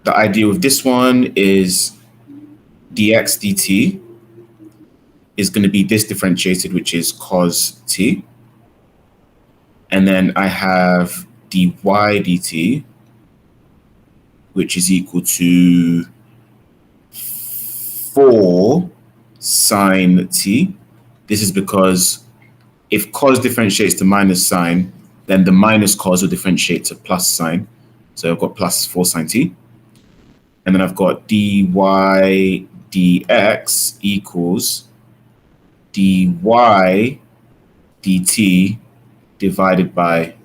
the idea with this one is dx dt is going to be this differentiated, which is cos t. And then I have dy dt, which is equal to 4 sine t. This is because if cos differentiates to minus sine, then the minus cos will differentiate to plus sine. So I've got plus 4 sine t. And then I've got dy dx equals dy dt divided by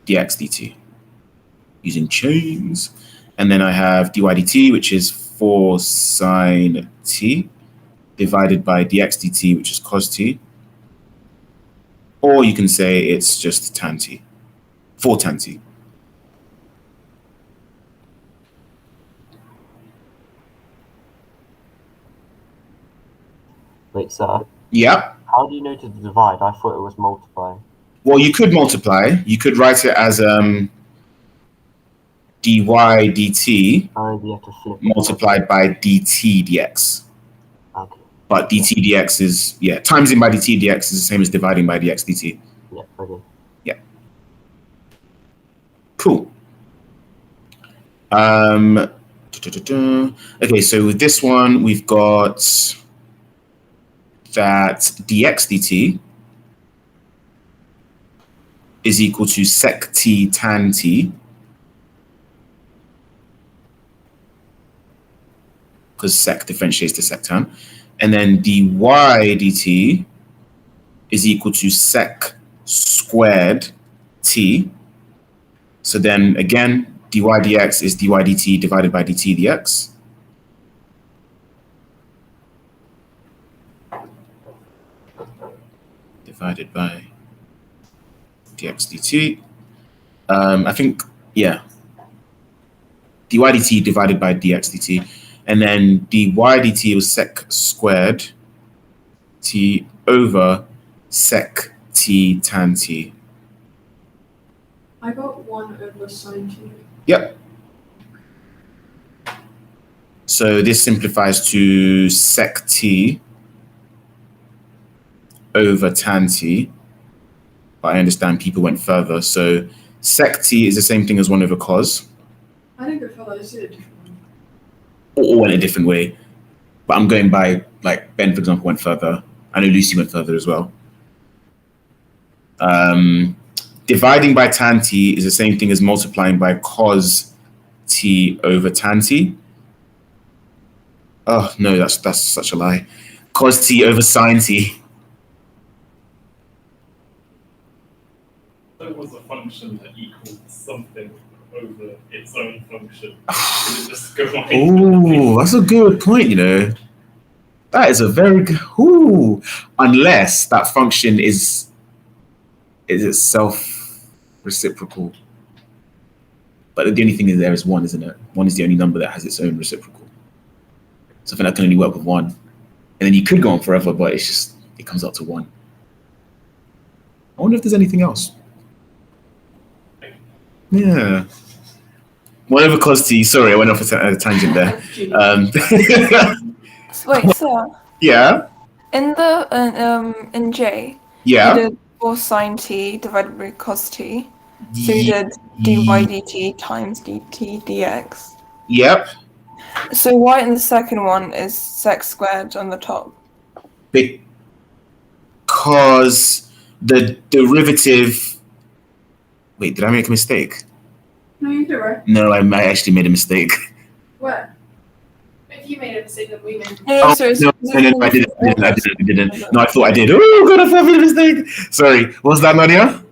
dx dt using chains. And then I have dy dt, which is 4 sine t divided by dx dt, which is cos t. Or you can say it's just tan t, 4 tan t. Wait, sir. Yeah. How do you know to divide? I thought it was multiply. Well, you could multiply. You could write it as dy dt multiplied by dt dx. Okay. But dt dx is, yeah, timesing by dt dx is the same as dividing by dx dt. Yeah, okay. Yeah. Cool. Okay, so with this one, we've got that dx dt is equal to sec t tan t, because sec differentiates to sec tan. And then dy dt is equal to sec squared t. So then again, dy dx is dy dt divided by dt dx. Divided by dx dt. I think, yeah. dy dt divided by dx dt. And then dy dt was sec squared t over sec t tan t. I got 1 over sine t. Yep. So this simplifies to sec t over tan t. But I understand people went further. So sec t is the same thing as 1 over cos. I didn't go further, I just did a different one. Or went a different way. But I'm going by, like, Ben, for example, went further. I know Lucy went further as well. Dividing by tan t is the same thing as multiplying by cos t over tan t. Oh, no, that's such a lie. Cos t over sine t. That was a function that equals something over its own function. Just go like Oh, that's a good point, you know. That is a very good. Ooh, unless that function is itself reciprocal. But the only thing is there is 1, isn't it? 1 is the only number that has its own reciprocal. Something that can only work with 1. And then you could go on forever, but it comes out to 1. I wonder if there's anything else. Yeah. 1 over cos t. Sorry, I went off a tangent there. Wait, so Yeah. in the in J, Yeah. you did 4 sine t divided by cos t. So you did dy dt times dt dx. Yep. So why in the second one is sec squared on the top? Because the derivative. Wait, did I make a mistake? No, you did it right. No, I actually made a mistake. What? If you made a mistake, then we made a mistake. No, Oh, so it's no, I didn't. No, I thought I did. Oh god, I made a mistake. Sorry. What was that, Nadia?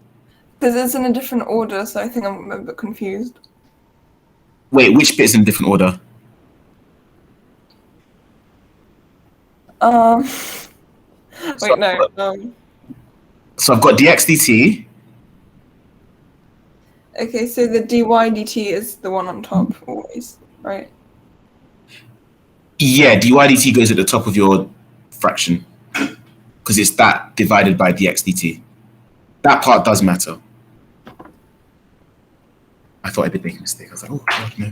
Because it's in a different order, so I think I'm a bit confused. Wait, which bit's in a different order? Wait, no. So I've got dx dt. Okay, so the dy dt is the one on top always, right? Yeah, dy dt goes at the top of your fraction because it's that divided by dx dt. That part does matter. I thought I did make a mistake. I was like, oh god, no.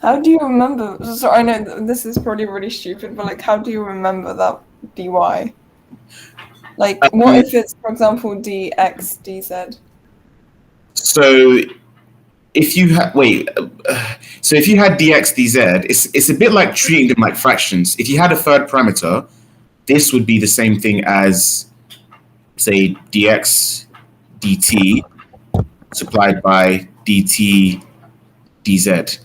How do you remember? So I know this is probably really stupid, but like, how do you remember that dy? Like, what if it's, for example, dx dz? So if you had so if you had dx dz, it's a bit like treating them like fractions. If you had a third parameter, this would be the same thing as, say, dx dt multiplied by dt dz.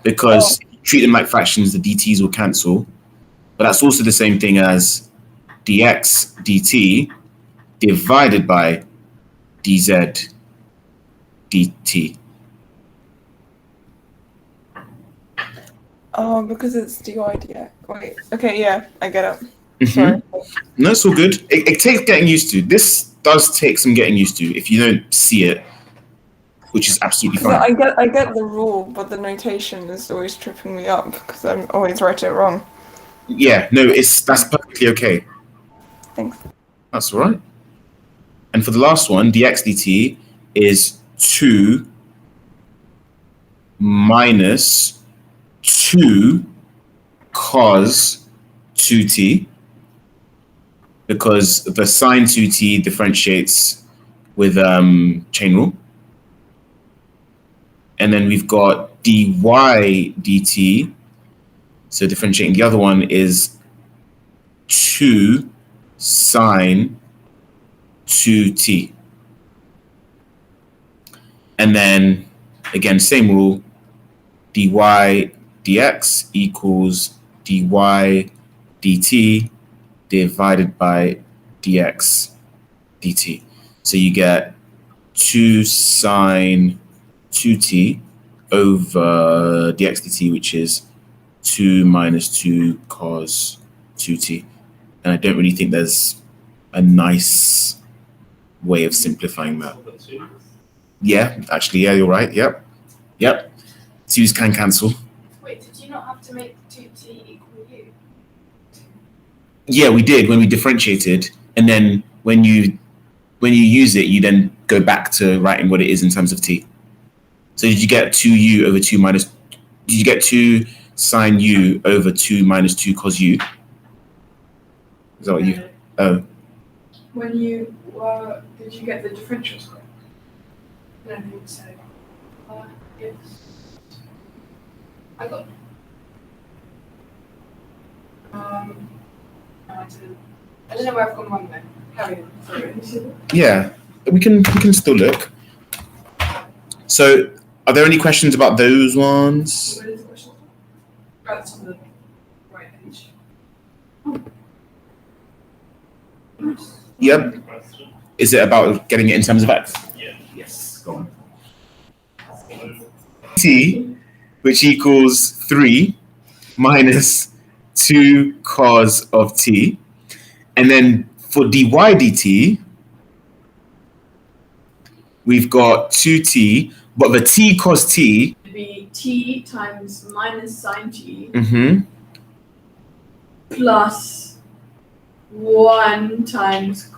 Because if you treat them like fractions, the dt's will cancel. But that's also the same thing as dx dt divided by dz dt. Oh, because it's dy dx. Wait. Okay, yeah, I get it. Sorry. No, it's all good. It takes getting used to. This does take some getting used to if you don't see it, which is absolutely fine. I get the rule, but the notation is always tripping me up because I'm always writing it wrong. Yeah, no, that's perfectly okay. Thanks. That's all right. And for the last one, dx dt is 2 minus 2 cos 2t, because the sine 2t differentiates with chain rule. And then we've got dy dt. So differentiating the other one is 2 sine 2t. And then, again, same rule, dy dx equals dy dt divided by dx dt. So you get 2 sine 2t over dx dt, which is 2 minus 2 cos 2t. And I don't really think there's a nice way of simplifying that. Yeah, actually, yeah, you're right. Yep. 2's can cancel. Wait, did you not have to make 2t equal u? Yeah, we did when we differentiated, and then when you use it, you then go back to writing what it is in terms of t. So did you get 2u over 2 minus? Did you get 2 sine u over 2 minus 2 cos u? Is that what you? Oh. When you were, did you get the differentials correct? I don't think so. Yes. I got. No, I didn't. I don't know where I've gone wrong then. Carry on. Sorry, let me see that. Yeah, we can still look. So, are there any questions about those ones? Where is the question? Oh, that's on the right page. Nice. Yep. Question. Is it about getting it in terms of x? Yeah. Yes. Go on. So, T, which equals 3 minus 2 cos of t. And then for dy dt, we've got 2t, but the t cos t, It'd be t times minus sine t plus 1 times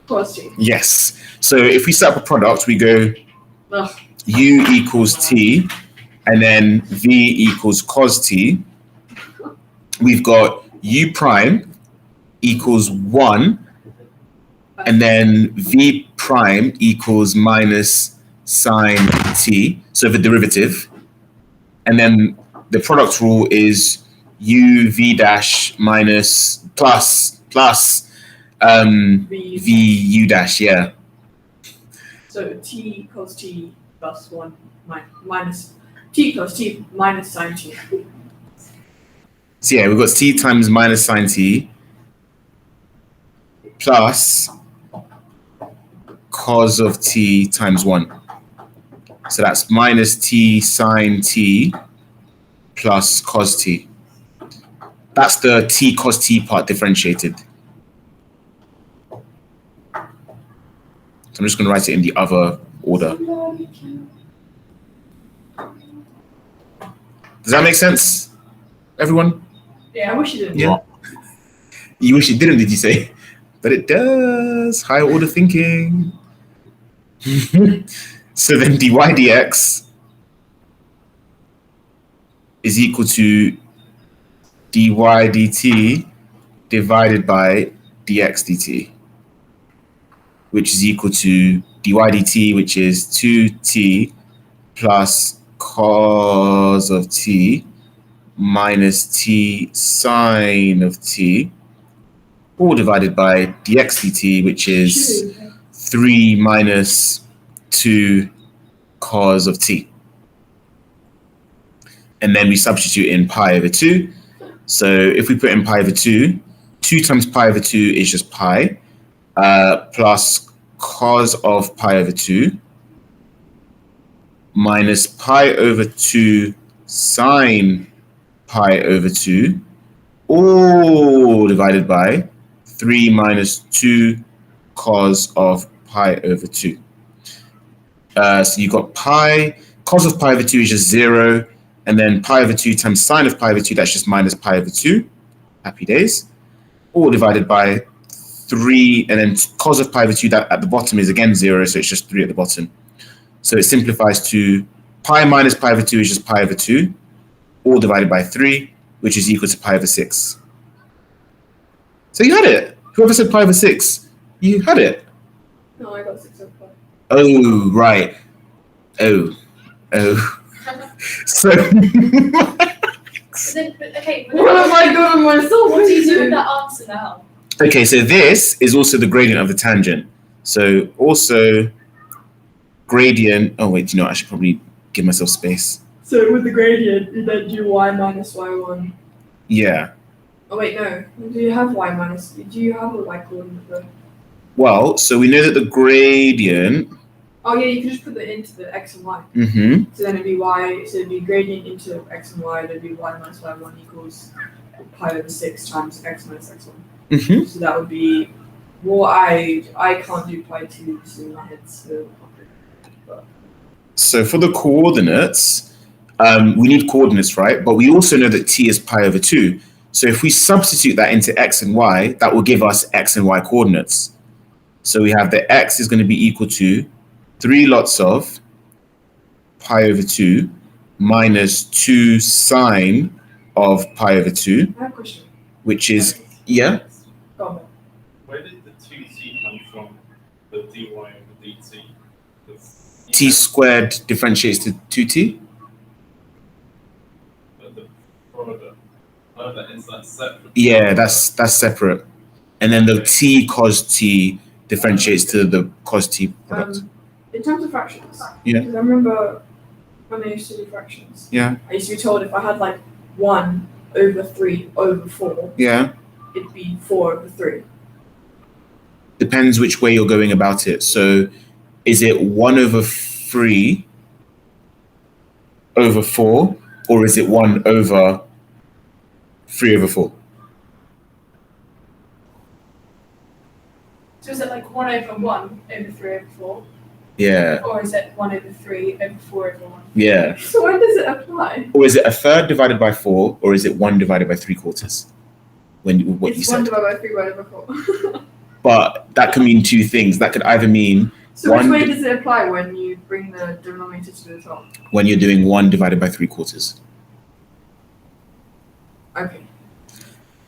cos t. yes. So if we set up a product, we go Ugh. u equals t, and then v equals cos t. We've got u prime equals 1, and then v prime equals minus sine t, so the derivative. And then the product rule is u v dash minus plus v u dash, yeah. So t cos t plus 1 minus t cos t minus sine t. So yeah, we've got t times minus sine t plus cos of t times 1. So that's minus t sine t plus cos t. That's the t cos t part differentiated. So I'm just going to write it in the other order. Does that make sense, everyone? Yeah, I wish you didn't. Yeah. You wish it didn't, did you say? But it does. Higher order thinking. So then dy dx is equal to dy dt divided by dx dt, which is equal to dy dt, which is 2t plus cos of t minus t sine of t, all divided by dx dt, which is 3 minus 2 cos of t. And then we substitute in pi over 2. So if we put in pi over 2, 2 times pi over 2 is just pi, plus cos of pi over 2 minus pi over 2 sine pi over 2, all divided by 3 minus 2 cos of pi over 2. So you've got pi, cos of pi over 2 is just 0, and then pi over 2 times sine of pi over 2, that's just minus pi over 2. Happy days. All divided by 3, and then cos of pi over 2 that at the bottom is again 0, so it's just 3 at the bottom. So it simplifies to pi minus pi over 2 is just pi over 2, all divided by 3, which is equal to pi over 6. So you had it. Whoever said pi over 6, you had it. No, I got 6 over 5. Oh, right. Oh. So. Okay, What have I got on myself? what do you do with that answer now? Okay, so this is also the gradient of the tangent. So also gradient. Oh wait, you know, I should probably give myself space. So with the gradient, you then do y minus y1. Yeah. Oh wait, no. Do you have y minus? Do you have a y coordinate though? Well, so we know that the gradient. Oh yeah, you can just put that into the x and y. Mm-hmm. So then it'd be y. So it'd be gradient into x and y. That'd be y minus y1 equals pi over 6 times x minus x1. Mm-hmm. So that would be. Well, I can't do pi 2 in my head, so. So for the coordinates, we need coordinates, right? But we also know that t is pi over 2. So if we substitute that into x and y, that will give us x and y coordinates. So we have that x is going to be equal to 3 lots of pi over 2 minus 2 sine of pi over 2, I have a question. which is, yeah? Go on. Where did the 2t come from? The dy over dt? T squared differentiates to 2t? But the product. Oh, that's separate. Yeah, that's separate. And then the t cos t differentiates to the cos t product. In terms of fractions, Yeah. because I remember when I used to do fractions, Yeah, I used to be told if I had like 1 over 3 over 4, yeah. it'd be 4 over 3. Depends which way you're going about it. So is it 1 over 3 over 4, or is it 1 over 3 over 4? So is it like 1 over 1 over 3 over 4? Yeah, Or is it 1 over 3 over 4 over 1? yeah. So when does it apply? Or is it a third divided by 4, or is it 1 divided by 3/4? What you It's 1 said. divided by 3 over 4. But that can mean two things. That could either mean So which One way di- does it apply when you bring the denominator to the top? when you're doing 1 divided by 3/4. Okay.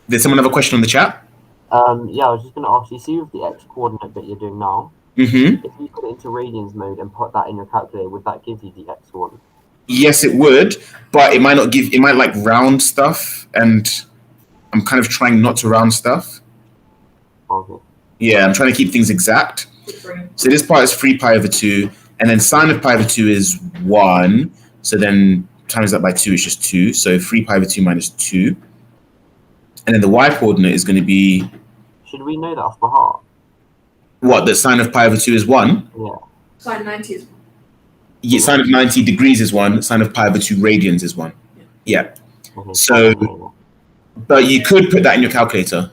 Did someone have a question on the chat? Yeah, I was just going to ask you, see with the x coordinate bit you're doing now, Mm-hmm. if you put it into radians mode and put that in your calculator, would that give you the x one? Yes, it would, but it might not give. It might like round stuff, and I'm kind of trying not to round stuff. Okay. Yeah, I'm trying to keep things exact. Keep bringing. So this part is 3 pi over 2, and then sine of pi over 2 is 1. So then times that by 2 is just 2. So 3 pi over 2 minus 2. And then the y coordinate is going to be, Should we know that off by heart? what, the sine of pi over 2 is 1? Yeah. Sine 90 is 1. Yeah, sine of 90 degrees is 1. Sine of pi over 2 radians is 1. Yeah. Okay. So- But you could put that in your calculator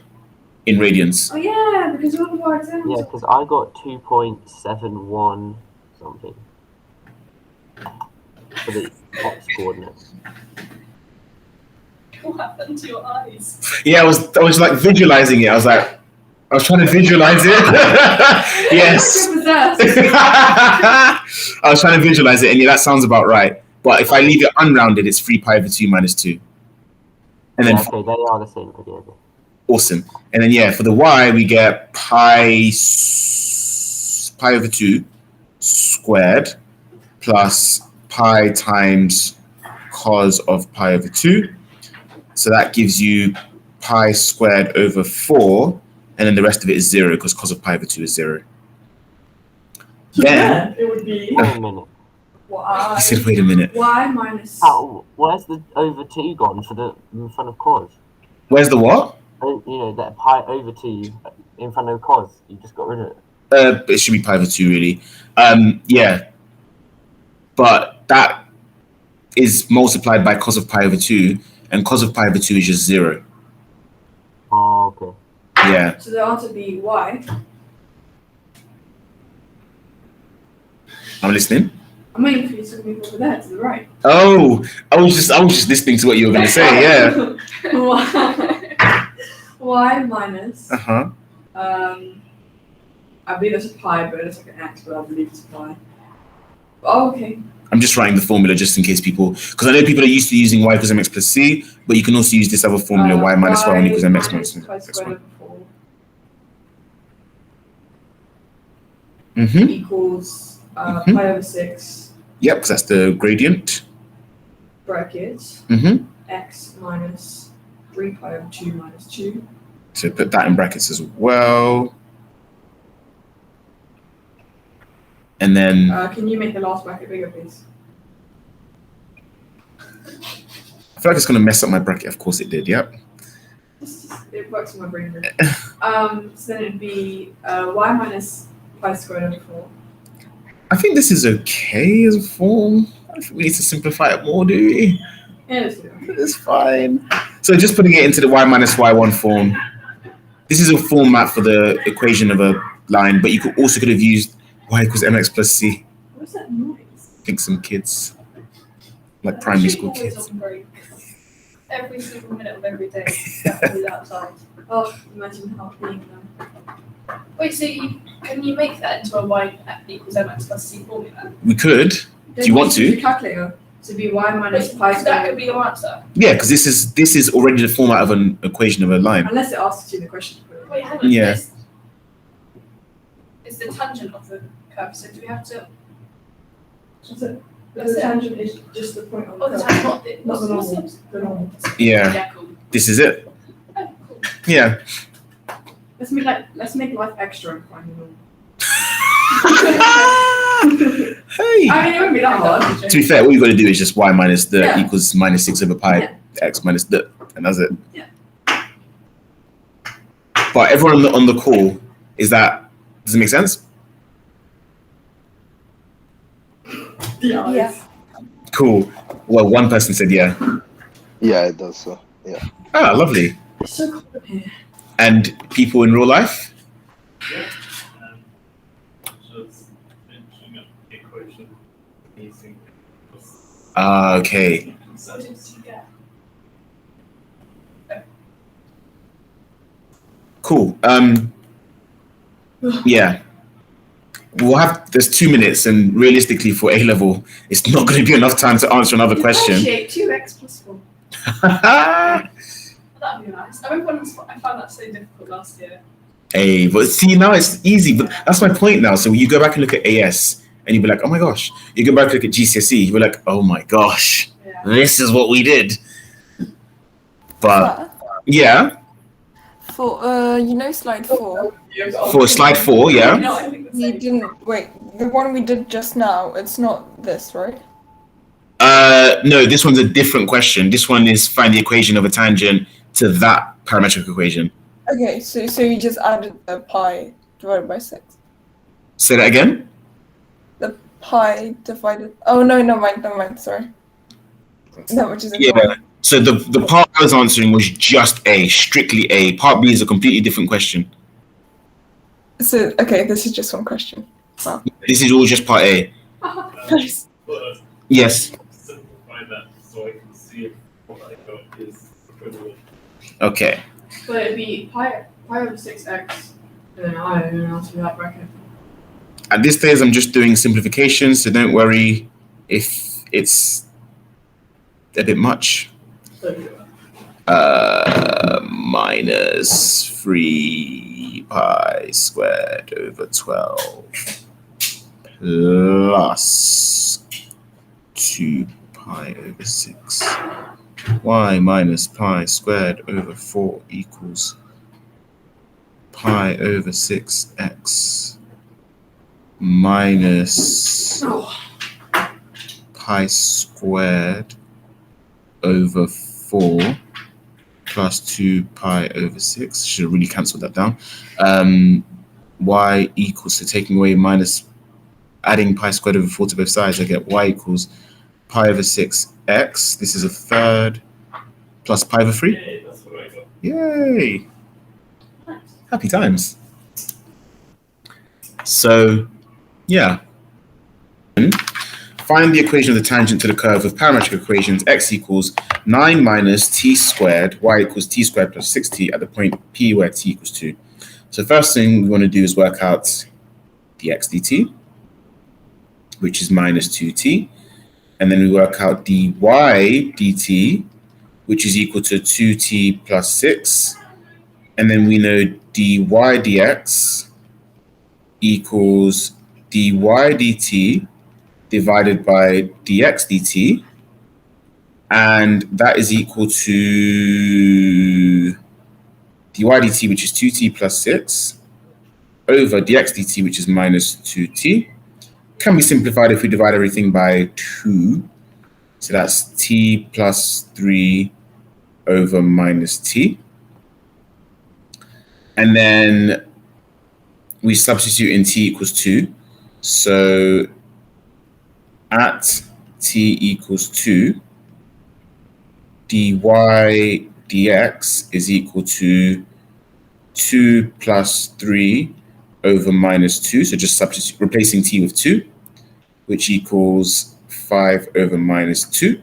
in radians. Oh yeah, because all of our examples. Yeah, because I got 2.71 something for the x coordinates. What happened to your eyes? Yeah, I was like visualizing it. I was trying to visualize it. Yes. You're possessed. I was trying to visualize it, and yeah, that sounds about right. But if I leave it unrounded, it's 3 pi over 2 minus 2. And then, Yeah, okay, they are the same. Okay. awesome. And then, yeah, for the y, we get pi over 2 squared plus pi times cos of pi over 2. So that gives you pi squared over 4. And then the rest of it is 0 because cos of pi over 2 is 0. So Then- then it would be Wait a minute. I said, wait a minute. y minus. Where's the over 2 gone for the in front of cos? Where's the what? Oh, you know, that pi over 2 in front of cos. You just got rid of it. It should be pi over 2, really. Yeah. But that is multiplied by cos of pi over 2. And cos of pi over 2 is just 0. Oh, okay. Yeah. So the answer would be y. I'm listening. I'm waiting for you to move over there to the right. Oh, I was just listening to what you were going to say. Yeah. Y minus. Uh-huh. I believe it's a pi, but it's like an x, but I believe it's a pi. Oh, okay. I'm just writing the formula just in case people, because I know people are used to using y equals mx plus c, but you can also use this other formula, y minus y1 equals mx minus pi squared x1. over 4 Mm-hmm. equals Mhm. pi over 6 Yep, because that's the gradient. brackets Mm-hmm. x minus 3 pi over 2 minus 2. So put that in brackets as well. And then, Can you make the last bracket bigger, please? I feel like it's going to mess up my bracket. Of course it did, yep. It works in my brain. So then it'd be y minus pi squared over 4. I think this is okay as a form. I think we need to simplify it more, do we? Yeah, let's do that. It's fine. So just putting it into the y minus y1 form. This is a format for the equation of a line, but you could have used y equals mx plus c. What's that noise? I think some kids, like primary school kids. Every single minute of every day, definitely outside. Oh, imagine how being them. Wait, so can you make that into a y equals mx plus c formula? We could. Do you want to? Use the calculator to be y minus Wait, pi that squared. could be your answer. Yeah, because this is already the format of an equation of a line. Unless it asks you the question. Wait, hang on. Yeah. It's the tangent of the curve, so do we have to? That's it. That's The it. tangent is just the point on Oh, the the curve. tangent, not the, Not the what's normal. it? The normal. Yeah, Yeah, cool. this is it. Oh, cool. Yeah. Let's make life extra and find the normal. Hey. I mean, it won't be that hard. To be fair, all you got to do is just y minus the Yeah. equals minus 6 over pi Yeah. x minus the, and that's it. Yeah. But everyone on the call, does it make sense? Yeah. Cool. Well, one person said yeah. Yeah, it does. So yeah. Ah, lovely. It's so cold in here. And people in real life? Yeah. Just mentioning an equation using Ah, okay. What did you get? Cool. Yeah. There's 2 minutes, and realistically for A level, it's not going to be enough time to answer another question. Differentiate 2x plus 4. That'd be nice. I remember when I found that so difficult last year. Hey, but see, now it's easy, but that's my point now. So you go back and look at AS, and you'll be like, oh my gosh. You go back and look at GCSE, you'll be like, oh my gosh, Yeah. this is what we did. But yeah, For slide 4, for slide 4, yeah. No, I think the we same. didn't wait. The one we did just now, it's not this, right? No, this one's a different question. This one is find the equation of a tangent to that parametric equation. Okay, so you just added the pi divided by 6. Say that again? The pi divided. Oh no, never mind. Sorry. That which is Yeah. So the part I was answering was just A, strictly A. Part B is a completely different question. So okay, this is just one question. Wow. This is all just part A. Nice. But Yes. simplify that so I can see if what I got is equivalent. Okay. But it'd be pi over 6x. And then I don't know answer that bracket. At this stage, I'm just doing simplification, so don't worry if it's a bit much. Minus 3 pi squared over 12 plus 2 pi over 6. Y minus pi squared over 4 equals pi over 6x minus pi squared over 4 plus 2 pi over 6. Should have really cancelled that down. Y equals, so taking away minus, adding pi squared over 4 to both sides, I get y equals pi over 6x. This is a third plus pi over 3. Yeah, that's what I got. Yay! Happy times. So, yeah. Find the equation of the tangent to the curve with parametric equations. X equals 9 minus t squared, y equals t squared plus 6t at the point P where t equals 2. So first thing we want to do is work out dx dt, which is minus 2t. And then we work out dy dt, which is equal to 2t plus 6. And then we know dy dx equals dy dt divided by dx dt, and that is equal to dy dt, which is 2t plus 6, over dx dt, which is minus 2t. Can be simplified if we divide everything by 2. So that's t plus 3 over minus t. And then we substitute in t equals 2. So at t equals 2, dy dx is equal to 2 plus 3 over minus 2. So just substitute, replacing t with 2, which equals 5 over minus 2.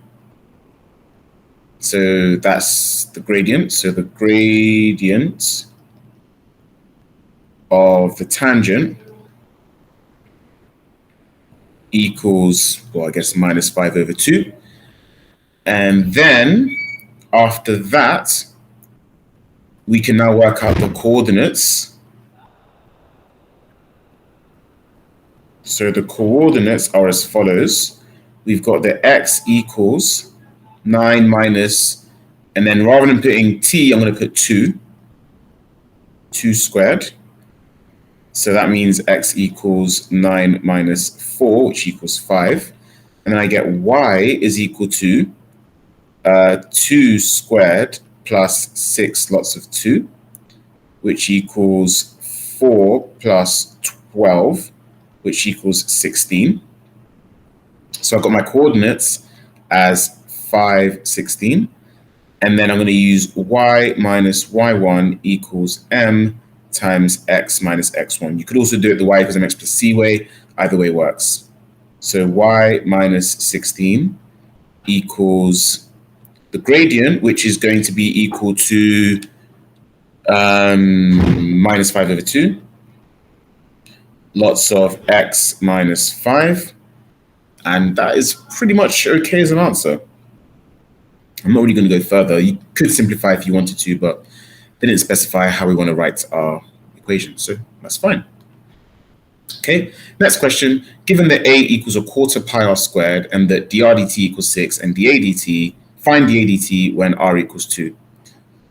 So that's the gradient. So the gradient of the tangent equals, well, I guess minus 5 over 2. And then after that, we can now work out the coordinates. So the coordinates are as follows. We've got the x equals 9 minus, and then rather than putting t, I'm going to put 2 squared. So that means x equals 9 minus 4, which equals 5. And then I get y is equal to 2 squared plus 6 lots of 2, which equals 4 plus 12, which equals 16. So I've got my coordinates as 5, 16. And then I'm going to use y minus y1 equals m times x minus x1. You could also do it the y equals mx plus c way. Either way works. So y minus 16 equals the gradient, which is going to be equal to minus 5 over 2. Lots of x minus 5. And that is pretty much okay as an answer. I'm not really going to go further. You could simplify if you wanted to, but they didn't specify how we want to write our equation, so that's fine. Okay, next question. Given that a equals a quarter pi r squared and that dr dt equals 6 and dA dt, find dA dt when r equals 2.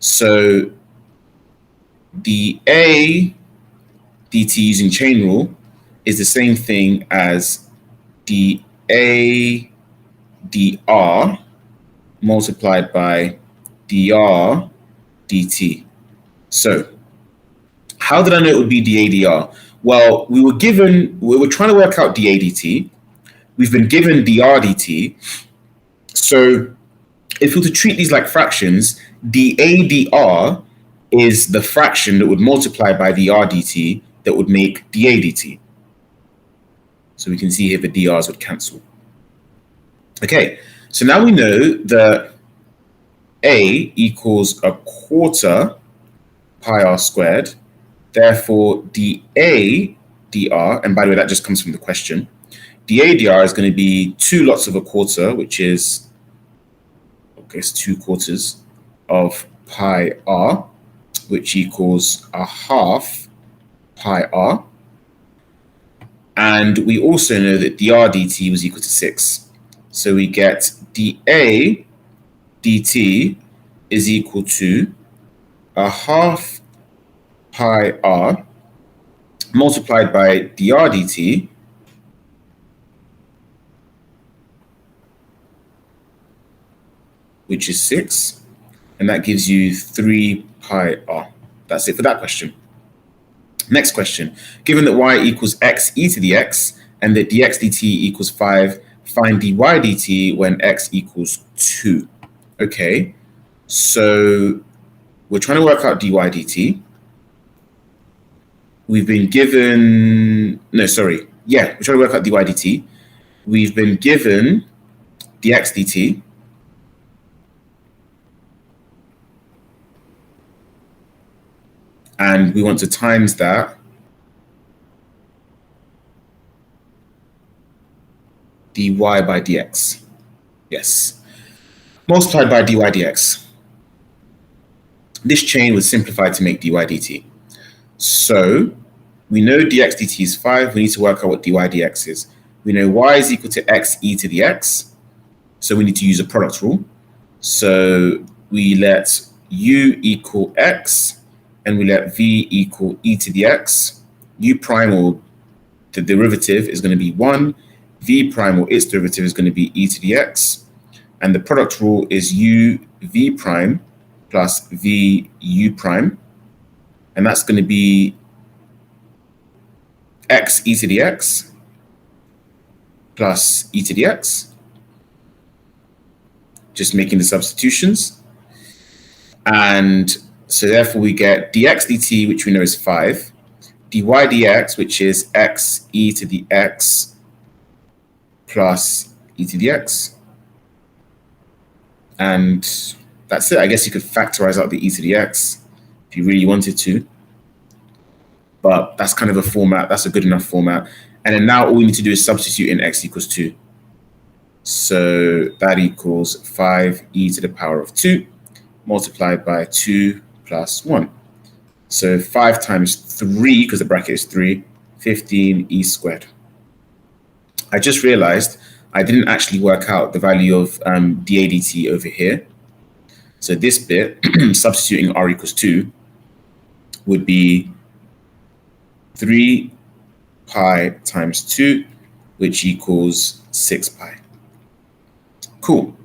So the a dt using chain rule is the same thing as dA dr multiplied by dr dt. So how did I know it would be dA dr? Well, we were trying to work out dA dt. We've been given dr dt. So if we were to treat these like fractions, dA dr is the fraction that would multiply by dr dt that would make dA dt. So we can see here the drs would cancel. Okay, so now we know that a equals a quarter pi r squared. Therefore, dA dr, and by the way, that just comes from the question, dA dr is going to be 2 lots of a quarter, which is guess 2/4 of pi r, which equals 1/2 pi r. And we also know that dr dt was equal to 6. So we get dA dt is equal to 1/2 pi r multiplied by dr dt, which is 6, and that gives you 3 pi r. That's it for that question. Next question. Given that y equals x e to the x and that dx dt equals 5, find dy dt when x equals 2. Okay, so we're trying to work out dy dt. We've been given, we're trying to work out dy dt. We've been given dx dt. And we want to times that dy by dx. Yes. Multiplied by dy dx. This chain was simplified to make dy dt. So we know dx dt is 5. We need to work out what dy dx is. We know y is equal to x e to the x. So we need to use a product rule. So we let u equal x and we let v equal e to the x. U prime, or the derivative, is going to be 1. V prime, or its derivative, is going to be e to the x. And the product rule is u v prime plus v u prime. And that's going to be x e to the x plus e to the x. Just making the substitutions. And so therefore we get dx dt, which we know is 5, dy dx, which is x e to the x plus e to the x. And that's it. I guess you could factorize out the e to the x if you really wanted to. But that's kind of a format. That's a good enough format. And then now all we need to do is substitute in x equals 2. So that equals 5e to the power of 2 multiplied by 2 plus 1. So 5 times 3, because the bracket is 3, 15e squared. I just realized I didn't actually work out the value of dA dt over here. So this bit, substituting r equals 2, would be 3 pi times 2, which equals 6 pi. Cool.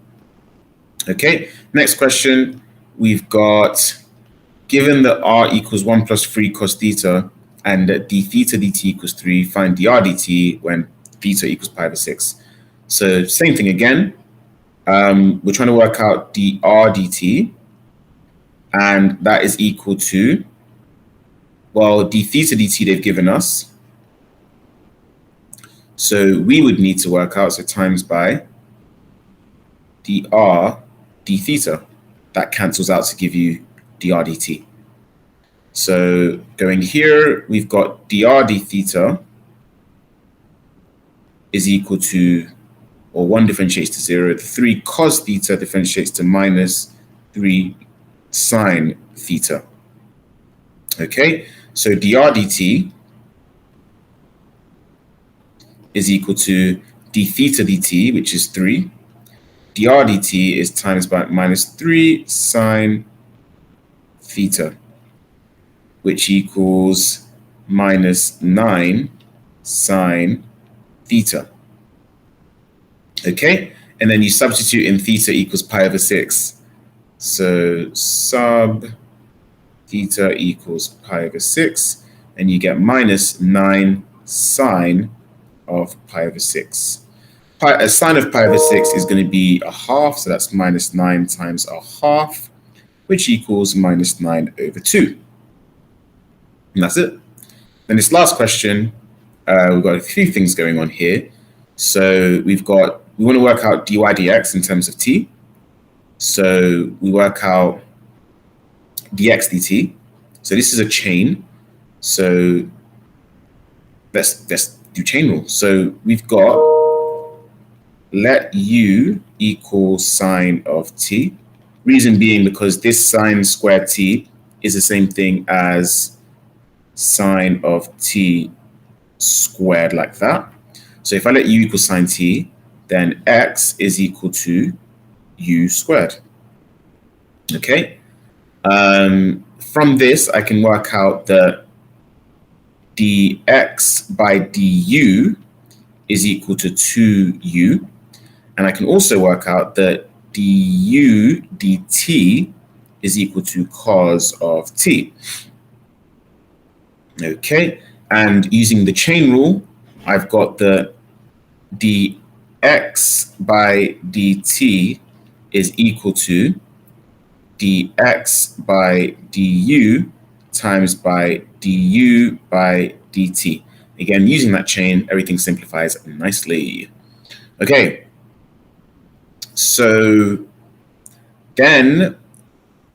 Okay, next question. We've got, given that r equals 1 plus 3 cos theta and that d theta dt equals 3, find dr dt when theta equals pi over 6. So same thing again. We're trying to work out dr dt, and that is equal to, well, d theta dt they've given us. So we would need to work out, so times by dr d theta. That cancels out to give you dr dt. So going here, we've got dr d theta is equal to, or 1 differentiates to 0. The 3 cos theta differentiates to minus 3 sine theta. Okay, so dr dt is equal to d theta dt, which is 3. Dr dt is times by minus 3 sine theta, which equals minus 9 sine theta. Okay, and then you substitute in theta equals pi over 6. So sub theta equals pi over 6, and you get minus 9 sine of pi over 6. A sine of pi over 6 is going to be 1/2, so that's minus 9 times 1/2, which equals minus 9 over 2. And that's it. Then this last question, we've got a few things going on here. So we want to work out dy dx in terms of t. So we work out dx dt. So this is a chain. So let's do chain rule. So we've got let u equal sine of t. Reason being because this sine squared t is the same thing as sine of t squared, like that. So if I let u equal sine t, then x is equal to u squared. Okay. From this, I can work out that dx by du is equal to 2u. And I can also work out that du dt is equal to cos of t. Okay. And using the chain rule, I've got the dx by dt is equal to dx by du times by du by dt. Again, using that chain, everything simplifies nicely. Okay, so then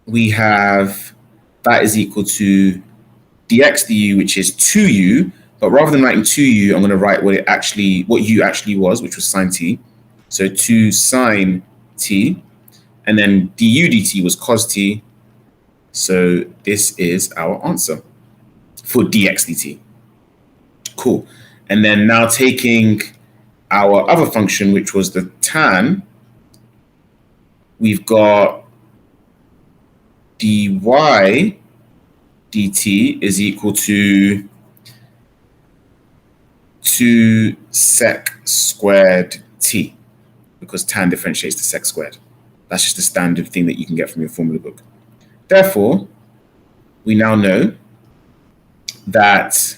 we have that is equal to dx du, which is 2u, but rather than writing 2u, I'm going to write what u actually was, which was sine t. So 2 sine t. And then du dt was cos t. So this is our answer for dx dt. Cool. And then now taking our other function, which was the tan, we've got dy dt is equal to 2 sec squared t, because tan differentiates to sec squared. That's just a standard thing that you can get from your formula book. Therefore, we now know that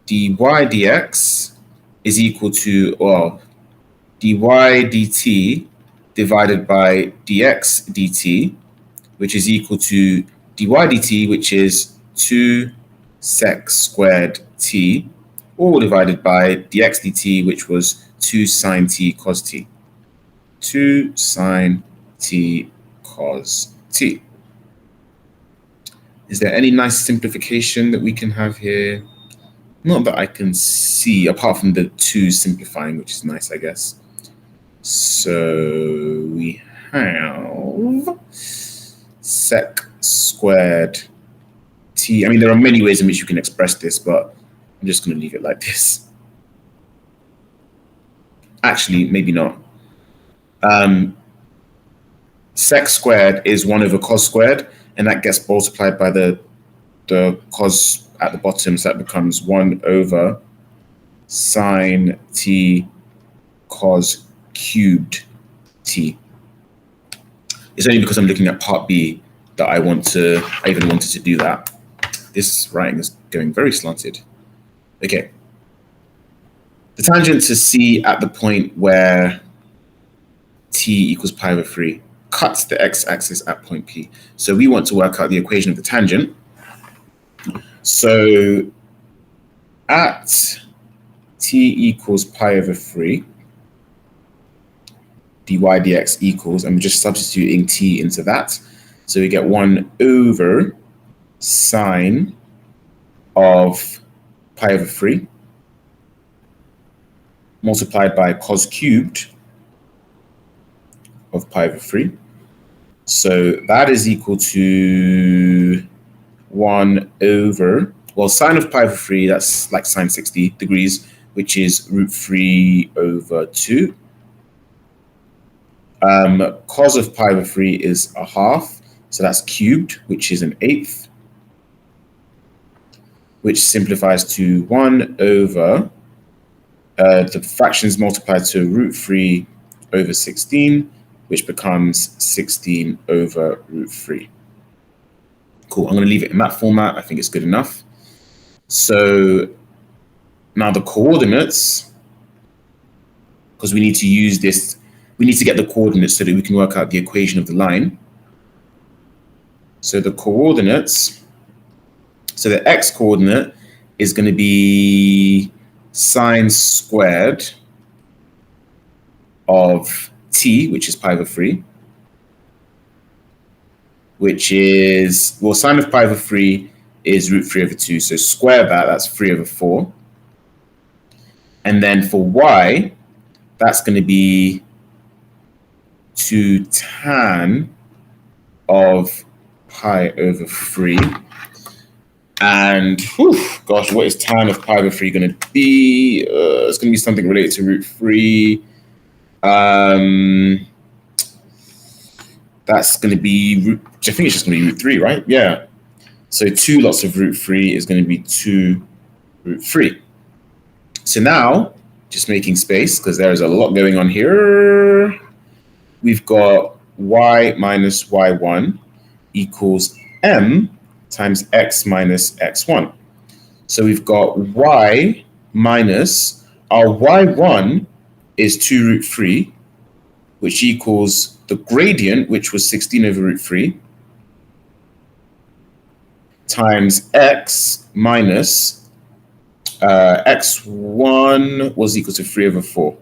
dy dx is equal to, well, dy dt divided by dx dt, which is equal to dy dt, which is 2 sec squared t, all divided by dx dt, which was 2 sine t cos t. 2 sine t cos t. Is there any nice simplification that we can have here? Not that I can see, apart from the 2 simplifying, which is nice, I guess. So we have sec squared t. I mean, there are many ways in which you can express this, but I'm just going to leave it like this. Actually, maybe not. Sec squared is 1 over cos squared, and that gets multiplied by the cos at the bottom, so that becomes 1 over sine t cos cubed t. It's only because I'm looking at part B that I even wanted to do that. This writing is going very slanted. Okay. The tangent to C at the point where t equals pi over 3 cuts the x-axis at point P. So we want to work out the equation of the tangent. So at t equals pi over 3, dy dx equals, I'm just substituting t into that. So we get 1 over sine of pi over 3 multiplied by cos cubed of pi over 3. So that is equal to 1 over, well, sine of pi over 3, that's like sine 60 degrees, which is root 3 over 2. Cos of pi over 3 is a half, so that's cubed, which is an eighth, which simplifies to 1 over, the fractions multiplied to root 3 over 16, which becomes 16 over root 3. Cool, I'm going to leave it in that format. I think it's good enough. So now the coordinates, because we need to use this, we need to get the coordinates so that we can work out the equation of the line. So the coordinates, so the x coordinate is going to be sine squared of t, which is pi over 3, which is, well, sine of pi over 3 is root 3 over 2. So square that, that's 3 over 4. And then for y, that's going to be 2 tan of pi over 3. And, whew, gosh, what is tan of pi over 3 going to be? It's going to be something related to root 3. That's going to be, I think it's just going to be root 3, right? Yeah. So 2 lots of root 3 is going to be 2 root 3. So now, just making space, because there's a lot going on here. We've got y minus y1 equals m times x minus x1. So we've got y minus, our y1 is 2 root 3, which equals the gradient, which was 16 over root 3, times x minus x1 was equal to 3 over 4.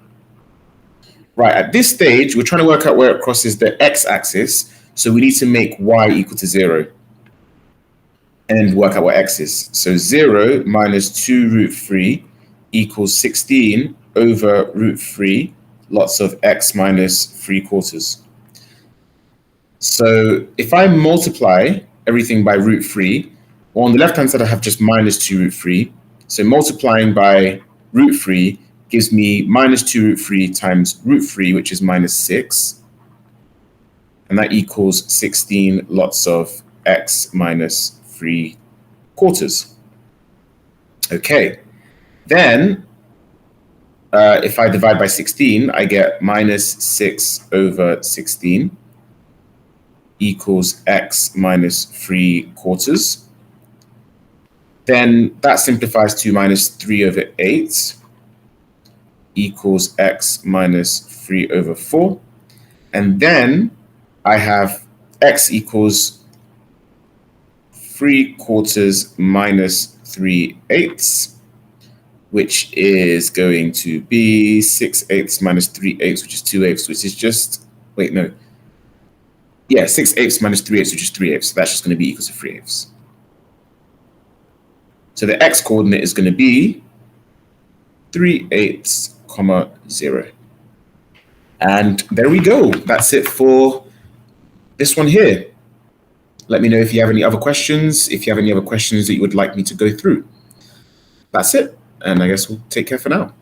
Right, at this stage, we're trying to work out where it crosses the x-axis, so we need to make y equal to 0 and work out what x is. So 0 minus 2 root 3 equals 16 over root 3, lots of x minus 3/4. So if I multiply everything by root 3, well, on the left-hand side, I have just minus 2 root 3. So multiplying by root 3 gives me minus 2 root 3 times root 3, which is minus 6. And that equals 16 lots of x minus 3/4. Okay. Then, if I divide by 16, I get minus 6 over 16 equals x minus 3/4. Then that simplifies to minus 3 over 8 equals x minus 3 over 4. And then I have x equals 3/4 minus 3/8, which is going to be 6/8 minus 3/8, which is 2/8, which is just, wait, no. Yeah, 6/8 minus 3/8, which is 3/8. So that's just going to be equal to 3/8. So the x coordinate is going to be 3/8, 0. And there we go. That's it for this one here. Let me know if you have any other questions, if you have any other questions that you would like me to go through. That's it. And I guess we'll take care for now.